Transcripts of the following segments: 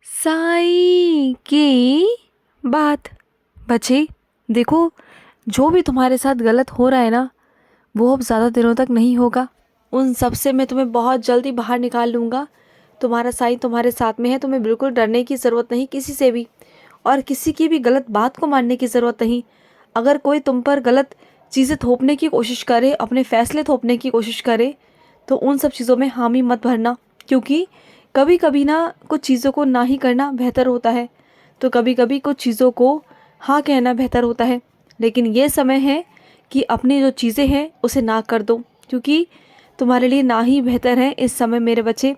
साई की बात। बच्चे देखो, जो भी तुम्हारे साथ गलत हो रहा है ना, वो अब ज़्यादा दिनों तक नहीं होगा। उन सब से मैं तुम्हें बहुत जल्दी बाहर निकाल लूँगा। तुम्हारा साई तुम्हारे साथ में है, तुम्हें बिल्कुल डरने की ज़रूरत नहीं किसी से भी, और किसी की भी गलत बात को मानने की ज़रूरत नहीं। अगर कोई तुम पर गलत चीज़ें थोपने की कोशिश करे, अपने फ़ैसले थोपने की कोशिश करे, तो उन सब चीज़ों में हामी मत भरना, क्योंकि कभी कभी ना कुछ चीज़ों को ना ही करना बेहतर होता है, तो कभी कभी कुछ चीज़ों को हाँ कहना बेहतर होता है। लेकिन ये समय है कि अपनी जो चीज़ें हैं उसे ना कर दो, क्योंकि तुम्हारे लिए ना ही बेहतर है इस समय मेरे बच्चे।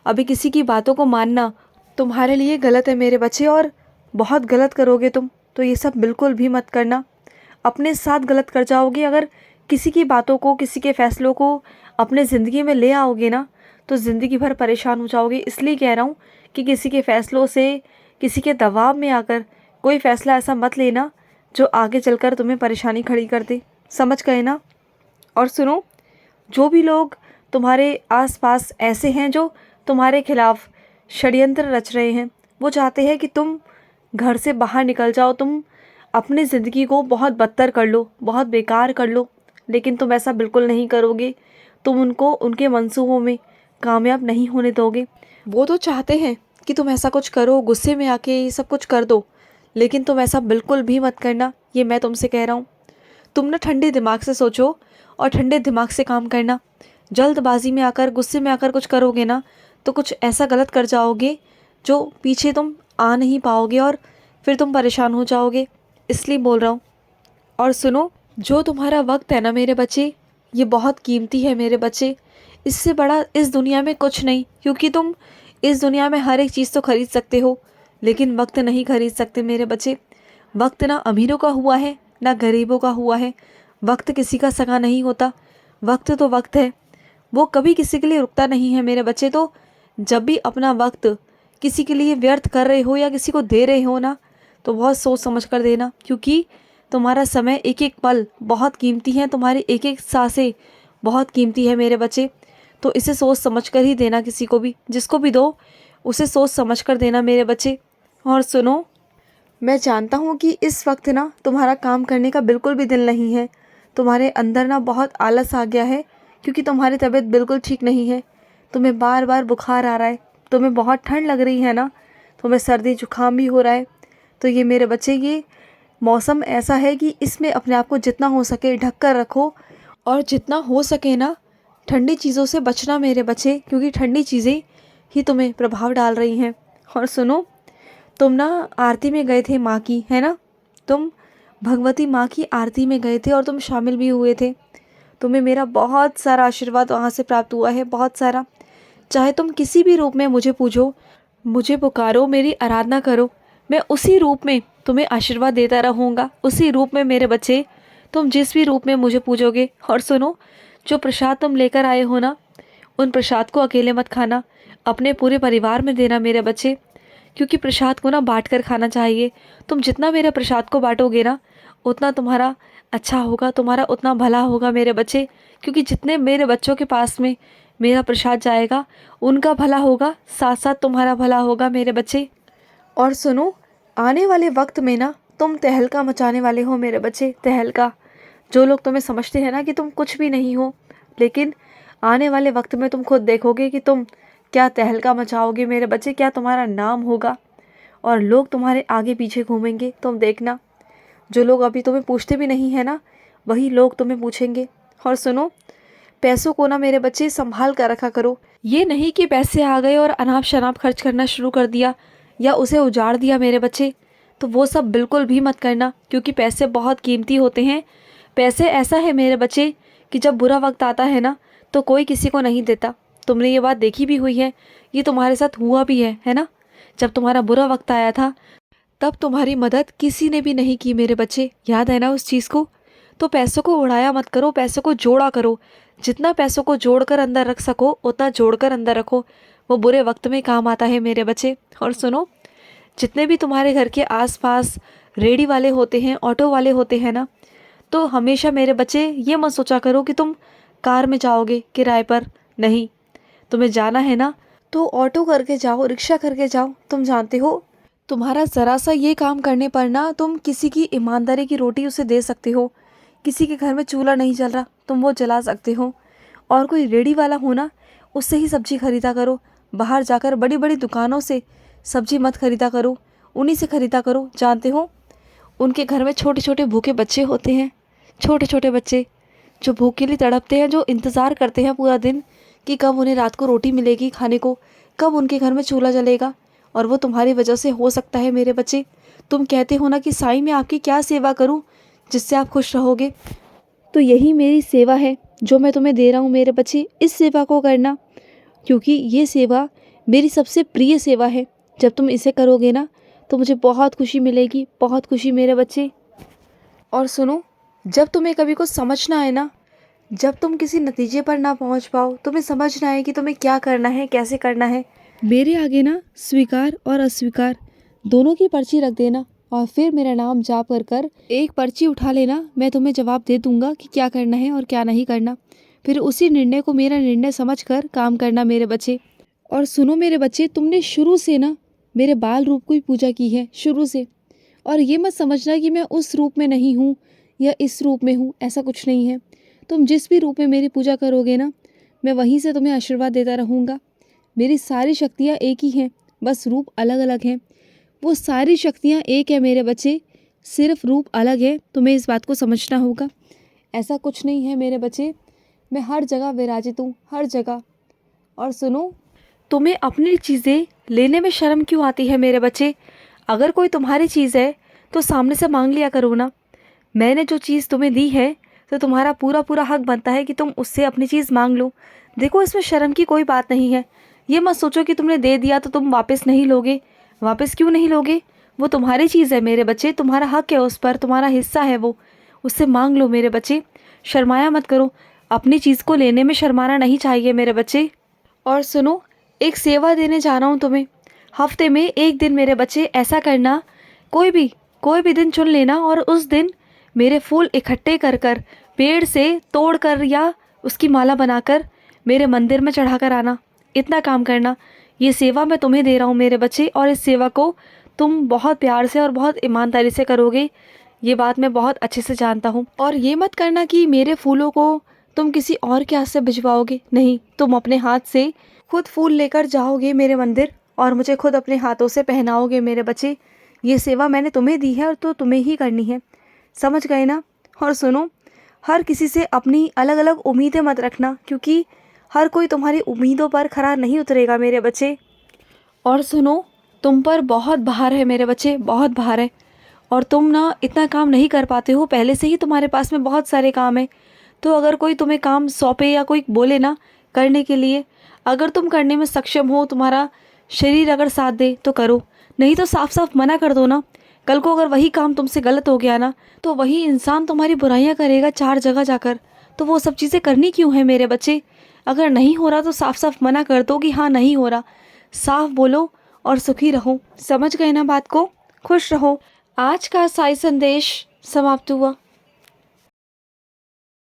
अभी किसी की बातों को मानना तुम्हारे लिए गलत है मेरे बच्चे, और बहुत गलत करोगे तुम, तो ये सब बिल्कुल भी मत करना। अपने साथ गलत कर जाओगे अगर किसी की बातों को, किसी के फ़ैसलों को अपने ज़िंदगी में ले आओगे ना, तो ज़िंदगी भर परेशान हो जाओगे। इसलिए कह रहा हूँ कि किसी के फ़ैसलों से, किसी के दबाव में आकर कोई फ़ैसला ऐसा मत लेना जो आगे चलकर तुम्हें परेशानी खड़ी कर दे। समझ गए ना? और सुनो, जो भी लोग तुम्हारे आसपास ऐसे हैं जो तुम्हारे खिलाफ षड्यंत्र रच रहे हैं, वो चाहते हैं कि तुम घर से बाहर निकल जाओ, तुम अपनी ज़िंदगी को बहुत बदतर कर लो, बहुत बेकार कर लो। लेकिन तुम ऐसा बिल्कुल नहीं करोगे। तुम उनको उनके मंसूबों में कामयाब नहीं होने दोगे। वो तो चाहते हैं कि तुम ऐसा कुछ करो, गुस्से में आके ये सब कुछ कर दो, लेकिन तुम ऐसा बिल्कुल भी मत करना, ये मैं तुमसे कह रहा हूँ। तुम ना ठंडे दिमाग से सोचो और ठंडे दिमाग से काम करना। जल्दबाजी में आकर, गुस्से में आकर कुछ करोगे ना, तो कुछ ऐसा गलत कर जाओगे जो पीछे तुम आ नहीं पाओगे, और फिर तुम परेशान हो जाओगे। इसलिए बोल रहा हूँ। और सुनो, जो तुम्हारा वक्त है ना मेरे बच्चे, ये बहुत कीमती है मेरे बच्चे। इससे बड़ा इस दुनिया में कुछ नहीं, क्योंकि तुम इस दुनिया में हर एक चीज़ तो खरीद सकते हो, लेकिन वक्त नहीं खरीद सकते मेरे बच्चे। वक्त ना अमीरों का हुआ है ना गरीबों का हुआ है। वक्त किसी का सगा नहीं होता। वक्त तो वक्त है, वो कभी किसी के लिए रुकता नहीं है मेरे बच्चे। तो जब भी अपना वक्त किसी के लिए व्यर्थ कर रहे हो या किसी को दे रहे हो ना, तो बहुत सोच समझ कर देना, क्योंकि तुम्हारा समय, एक एक पल बहुत कीमती है, तुम्हारी एक एक सांसें बहुत कीमती है मेरे बच्चे। तो इसे सोच समझ कर ही देना, किसी को भी, जिसको भी दो उसे सोच समझ कर देना मेरे बच्चे। और सुनो, मैं जानता हूँ कि इस वक्त ना तुम्हारा काम करने का बिल्कुल भी दिल नहीं है। तुम्हारे अंदर ना बहुत आलस आ गया है, क्योंकि तुम्हारी तबीयत बिल्कुल ठीक नहीं है। तुम्हें बार बार बुखार आ रहा है, तुम्हें बहुत ठंड लग रही है ना, तुम्हें सर्दी जुकाम भी हो रहा है। तो ये मेरे बच्चे, ये मौसम ऐसा है कि इसमें अपने आप को जितना हो सके ढक कर रखो, और जितना हो सके ना ठंडी चीज़ों से बचना मेरे बच्चे, क्योंकि ठंडी चीज़ें ही तुम्हें प्रभाव डाल रही हैं। और सुनो, तुम ना आरती में गए थे माँ की, है ना? तुम भगवती माँ की आरती में गए थे और तुम शामिल भी हुए थे। तुम्हें मेरा बहुत सारा आशीर्वाद वहाँ से प्राप्त हुआ है, बहुत सारा। चाहे तुम किसी भी रूप में मुझे पूजो, मुझे पुकारो, मेरी आराधना करो, मैं उसी रूप में तुम्हें आशीर्वाद देता रहूँगा। उसी रूप में मेरे बच्चे, तुम जिस भी रूप में मुझे पूजोगे। और सुनो, जो प्रसाद तुम लेकर आए हो ना, उन प्रसाद को अकेले मत खाना, अपने पूरे परिवार में देना मेरे बच्चे, क्योंकि प्रसाद को ना बांट कर खाना चाहिए। तुम जितना मेरे प्रसाद को बांटोगे ना, उतना तुम्हारा अच्छा होगा, तुम्हारा उतना भला होगा मेरे बच्चे, क्योंकि जितने मेरे बच्चों के पास में मेरा प्रसाद जाएगा, उनका भला होगा, साथ साथ तुम्हारा भला होगा मेरे बच्चे। और सुनो, आने वाले वक्त में ना तुम तहलका मचाने वाले हो मेरे बच्चे, तहलका। जो लोग तुम्हें समझते हैं ना कि तुम कुछ भी नहीं हो, लेकिन आने वाले वक्त में तुम खुद देखोगे कि तुम क्या तहलका मचाओगे मेरे बच्चे, क्या तुम्हारा नाम होगा, और लोग तुम्हारे आगे पीछे घूमेंगे। तुम देखना, जो लोग अभी तुम्हें पूछते भी नहीं है ना, वही लोग तुम्हें पूछेंगे। और सुनो, पैसों को ना मेरे बच्चे संभाल कर रखा करो। ये नहीं कि पैसे आ गए और अनाप शनाप खर्च करना शुरू कर दिया या उसे उजाड़ दिया मेरे बच्चे, तो वो सब बिल्कुल भी मत करना, क्योंकि पैसे बहुत कीमती होते हैं। पैसे ऐसा है मेरे बच्चे कि जब बुरा वक्त आता है ना, तो कोई किसी को नहीं देता। तुमने ये बात देखी भी हुई है, ये तुम्हारे साथ हुआ भी है ना? जब तुम्हारा बुरा वक्त आया था, तब तुम्हारी मदद किसी ने भी नहीं की मेरे बच्चे, याद है ना उस चीज़ को? तो पैसों को उड़ाया मत करो, पैसों को जोड़ा करो। जितना पैसों को जोड़कर अंदर रख सको उतना जोड़कर अंदर रखो, वो बुरे वक्त में काम आता है मेरे बच्चे। और सुनो, जितने भी तुम्हारे घर के आसपास रेडी वाले होते हैं, ऑटो वाले होते हैं ना, तो हमेशा मेरे बच्चे ये मत सोचा करो कि तुम कार में जाओगे किराए पर। नहीं, तुम्हें जाना है ना, तो ऑटो करके जाओ, रिक्शा करके जाओ। तुम जानते हो तुम्हारा ज़रा सा ये काम करने पर ना तुम किसी की ईमानदारी की रोटी उसे दे सकते हो। किसी के घर में चूल्हा नहीं जल रहा, तुम वो जला सकते हो। और कोई रेडी वाला हो ना, उससे ही सब्जी खरीदा करो। बाहर जाकर बड़ी बड़ी दुकानों से सब्जी मत खरीदा करो, उन्हीं से खरीदा करो। जानते हो उनके घर में छोटे छोटे भूखे बच्चे होते हैं, छोटे छोटे बच्चे जो भूख के लिए तड़पते हैं, जो इंतज़ार करते हैं पूरा दिन कि कब उन्हें रात को रोटी मिलेगी खाने को, कब उनके घर में चूल्हा जलेगा। और वो तुम्हारी वजह से हो सकता है मेरे बच्चे। तुम कहते हो ना कि साईं मैं आपकी क्या सेवा करूं जिससे आप खुश रहोगे, तो यही मेरी सेवा है जो मैं तुम्हें दे रहा हूँ मेरे बच्चे। इस सेवा को करना, क्योंकि ये सेवा मेरी सबसे प्रिय सेवा है। जब तुम इसे करोगे ना तो मुझे बहुत खुशी मिलेगी, बहुत खुशी मेरे बच्चे। और सुनो, जब तुम्हें कभी कुछ समझ ना आए ना, जब तुम किसी नतीजे पर ना पहुंच पाओ, तुम्हें समझ ना आए कि तुम्हें क्या करना है, कैसे करना है, मेरे आगे ना स्वीकार और अस्वीकार दोनों की पर्ची रख देना और फिर मेरा नाम जाप कर कर एक पर्ची उठा लेना। मैं तुम्हें जवाब दे दूंगा कि क्या करना है और क्या नहीं करना। फिर उसी निर्णय को मेरा निर्णय समझ कर काम करना मेरे बच्चे। और सुनो मेरे बच्चे, तुमने शुरू से ना मेरे बाल रूप की पूजा की है, शुरू से। और ये मत समझना कि मैं उस रूप में नहीं हूँ या इस रूप में हूँ, ऐसा कुछ नहीं है। तुम जिस भी रूप में मेरी पूजा करोगे ना, मैं वहीं से तुम्हें आशीर्वाद देता रहूँगा। मेरी सारी शक्तियाँ एक ही हैं, बस रूप अलग अलग हैं। वो सारी शक्तियाँ एक है मेरे बच्चे, सिर्फ रूप अलग है। तुम्हें इस बात को समझना होगा। ऐसा कुछ नहीं है मेरे बच्चे, मैं हर जगह विराजित हूँ, हर जगह। और सुनो, तुम्हें अपनी चीज़ें लेने में शर्म क्यों आती है मेरे बच्चे? अगर कोई तुम्हारी चीज़ है तो सामने से मांग लिया करो ना। मैंने जो चीज़ तुम्हें दी है तो तुम्हारा पूरा पूरा हक बनता है कि तुम उससे अपनी चीज़ मांग लो। देखो, इसमें शर्म की कोई बात नहीं है। ये मत सोचो कि तुमने दे दिया तो तुम वापस नहीं लोगे। वापस क्यों नहीं लोगे? वो तुम्हारी चीज़ है मेरे बच्चे, तुम्हारा हक है उस पर, तुम्हारा हिस्सा है वो, उससे मांग लो मेरे बच्चे। शर्माया मत करो, अपनी चीज़ को लेने में शर्माना नहीं चाहिए मेरे बच्चे। और सुनो, एक सेवा देने जा रहा हूँ तुम्हें। हफ्ते में एक दिन मेरे बच्चे ऐसा करना, कोई भी दिन चुन लेना और उस दिन मेरे फूल इकट्ठे कर कर पेड़ से तोड़ कर या उसकी माला बनाकर मेरे मंदिर में चढ़ा कर आना। इतना काम करना। ये सेवा मैं तुम्हें दे रहा हूँ मेरे बच्चे, और इस सेवा को तुम बहुत प्यार से और बहुत ईमानदारी से करोगे, ये बात मैं बहुत अच्छे से जानता हूँ। और ये मत करना कि मेरे फूलों को तुम किसी और के हाथ से भिजवाओगे। नहीं, तुम अपने हाथ से खुद फूल लेकर जाओगे मेरे मंदिर और मुझे खुद अपने हाथों से पहनाओगे मेरे बच्चे। ये सेवा मैंने तुम्हें दी है और तो तुम्हें ही करनी है, समझ गए ना? और सुनो, हर किसी से अपनी अलग अलग उम्मीदें मत रखना, क्योंकि हर कोई तुम्हारी उम्मीदों पर खरा नहीं उतरेगा मेरे बच्चे। और सुनो, तुम पर बहुत भार है मेरे बच्चे, बहुत भार है। और तुम ना इतना काम नहीं कर पाते हो, पहले से ही तुम्हारे पास में बहुत सारे काम है। तो अगर कोई तुम्हें काम सौंपे या कोई बोले ना करने के लिए, अगर तुम करने में सक्षम हो, तुम्हारा शरीर अगर साथ दे तो करो, नहीं तो साफ साफ मना कर दो ना। कल को अगर वही काम तुमसे गलत हो गया ना, तो वही इंसान तुम्हारी बुराइयां करेगा 4 जगह जाकर। तो वो सब चीज़ें करनी क्यों है मेरे बच्चे? अगर नहीं हो रहा तो साफ साफ मना कर दो कि हाँ नहीं हो रहा, साफ बोलो और सुखी रहो। समझ गए ना बात को? खुश रहो। आज का साई संदेश समाप्त हुआ।